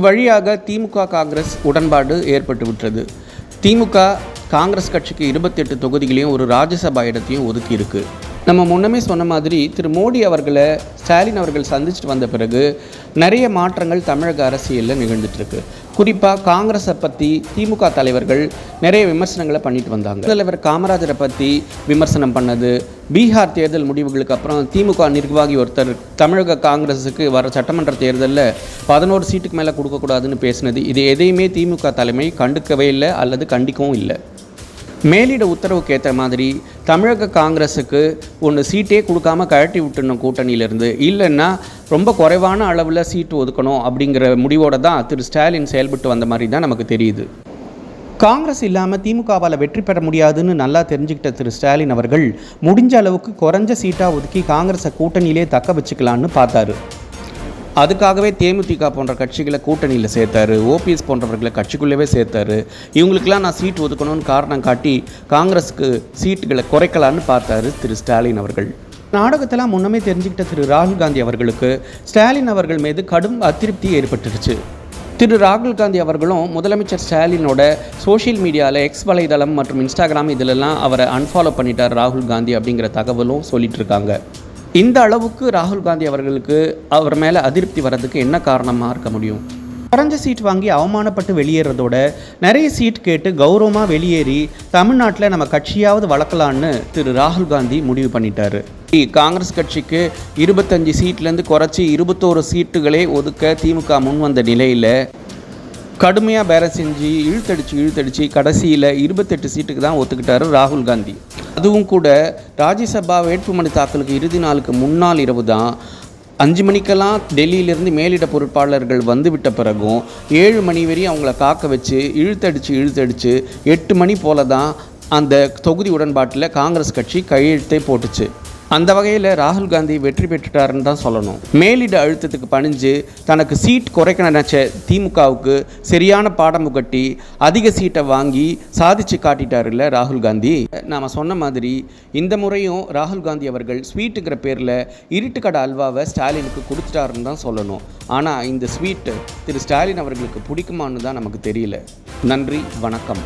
வழியாக திமுக காங்கிரஸ் உடன்பாடு ஏற்பட்டுவிட்டது. திமுக காங்கிரஸ் கட்சிக்கு 28 தொகுதிகளையும் ஒரு ராஜ்யசபா இடத்தையும் ஒதுக்கி இருக்கு. நம்ம முன்னமே சொன்ன மாதிரி திரு மோடி அவர்களை ஸ்டாலின் அவர்கள் சந்திச்சுட்டு வந்த பிறகு நிறைய மாற்றங்கள் தமிழக அரசியலில் நிகழ்ந்துட்டு இருக்கு. குறிப்பாக காங்கிரஸை பற்றி திமுக தலைவர்கள் நிறைய விமர்சனங்களை பண்ணிட்டு வந்தாங்க. தலைவர் காமராஜரை பற்றி விமர்சனம் பண்ணது, பீகார் தேர்தல் முடிவுகளுக்கு அப்புறம் திமுக நிர்வாகி ஒருத்தர் தமிழக காங்கிரஸுக்கு வர சட்டமன்ற தேர்தலில் 11 சீட்டுக்கு மேலே கொடுக்கக்கூடாதுன்னு பேசினது, இது எதையுமே திமுக தலைமை கண்டுக்கவே இல்லை அல்லது கண்டிக்கவும் இல்லை. மேலிட உத்தரவுக்கு ஏற்ற மாதிரி தமிழக காங்கிரஸுக்கு ஒன்று சீட்டே கொடுக்காம கழட்டி விட்டுணும் கூட்டணியிலிருந்து, இல்லைன்னா ரொம்ப குறைவான அளவில் சீட்டு ஒதுக்கணும் அப்படிங்கிற முடிவோடு தான் திரு ஸ்டாலின் செயல்பட்டு வந்த மாதிரி தான் நமக்கு தெரியுது. காங்கிரஸ் இல்லாமல் திமுகவால் வெற்றி பெற முடியாதுன்னு நல்லா தெரிஞ்சுக்கிட்ட திரு ஸ்டாலின் அவர்கள் முடிஞ்ச அளவுக்கு குறைஞ்ச சீட்டாக ஒதுக்கி காங்கிரஸை கூட்டணியிலே தக்க வச்சுக்கலான்னு பார்த்தாரு. அதுக்காகவே தேமுதிக போன்ற கட்சிகளை கூட்டணியில் சேர்த்தாரு, ஓபிஎஸ் போன்றவர்களை கட்சிக்குள்ளேயே சேர்த்தாரு. இவங்களுக்கெல்லாம் நான் சீட் ஒதுக்கணும்னு காரணம் காட்டி காங்கிரஸுக்கு சீட்டுகளை குறைக்கலான்னு பார்த்தாரு திரு ஸ்டாலின் அவர்கள். நாடகத்தெல்லாம் முன்னமே தெரிஞ்சுக்கிட்ட திரு ராகுல் காந்தி அவர்களுக்கு ஸ்டாலின் அவர்கள் மீது கடும் அதிருப்தி ஏற்பட்டுருச்சு. திரு ராகுல் காந்தி அவர்களும் முதலமைச்சர் ஸ்டாலினோட சோஷியல் மீடியாவில் எக்ஸ் வலைதளம் மற்றும் இன்ஸ்டாகிராம் இதிலெல்லாம் அவரை அன்ஃபாலோ பண்ணிட்டார் ராகுல் காந்தி அப்படிங்கிற தகவலும் சொல்லிட்டு இருக்காங்க. இந்த அளவுக்கு ராகுல் காந்தி அவர்களுக்கு அவர் மேலே அதிருப்தி வர்றதுக்கு என்ன காரணமாக இருக்க முடியும்? குறைஞ்ச சீட் வாங்கி அவமானப்பட்டு வெளியேறதோட நிறைய சீட் கேட்டு கௌரவமாக வெளியேறி தமிழ்நாட்டில் நம்ம கட்சியாவது வளர்க்கலான்னு திரு ராகுல் காந்தி முடிவு பண்ணிட்டாரு. காங்கிரஸ் கட்சிக்கு 25 சீட்லேருந்து குறைச்சி 21 சீட்டுகளே ஒதுக்க திமுக முன் வந்த நிலையில் கடுமையாக பேரம் செஞ்சு இழுத்தடிச்சு கடைசியில் 28 சீட்டுக்கு தான் ஒத்துக்கிட்டாரு ராகுல் காந்தி. அதுவும் கூட ராஜ்யசபா வேட்புமனு தாக்கலுக்கு இறுதி நாளுக்கு முன்னாள் இரவு தான் 5 மணிக்கெல்லாம் டெல்லியிலிருந்து மேலிட பொறுப்பாளர்கள் வந்துவிட்ட பிறகும் 7 மணி வரையும் அவங்கள காக்க வச்சு இழுத்தடிச்சு 8 மணி போல தான் அந்த தொகுதி உடன்பாட்டில் காங்கிரஸ் கட்சி கையெழுத்தை போட்டுச்சு. அந்த வகையில் ராகுல் காந்தி வெற்றி பெற்றுட்டாருன்னு தான் சொல்லணும். மேலிட அழுத்தத்துக்கு பணிஞ்சு தனக்கு சீட் குறைக்க நினச்ச திமுகவுக்கு சரியான பாடம் புகட்டி அதிக சீட்டை வாங்கி சாதிச்சு காட்டிட்டாருல்ல ராகுல் காந்தி. நாம் சொன்ன மாதிரி இந்த முறையும் ராகுல் காந்தி அவர்கள் ஸ்வீட்டுங்கிற பேரில் இருட்டுக்கடை அல்வாவை ஸ்டாலினுக்கு கொடுத்துட்டாருன்னு தான் சொல்லணும். ஆனால் இந்த ஸ்வீட்டு திரு ஸ்டாலின் அவர்களுக்கு பிடிக்குமான்னு தான் நமக்கு தெரியல. நன்றி, வணக்கம்.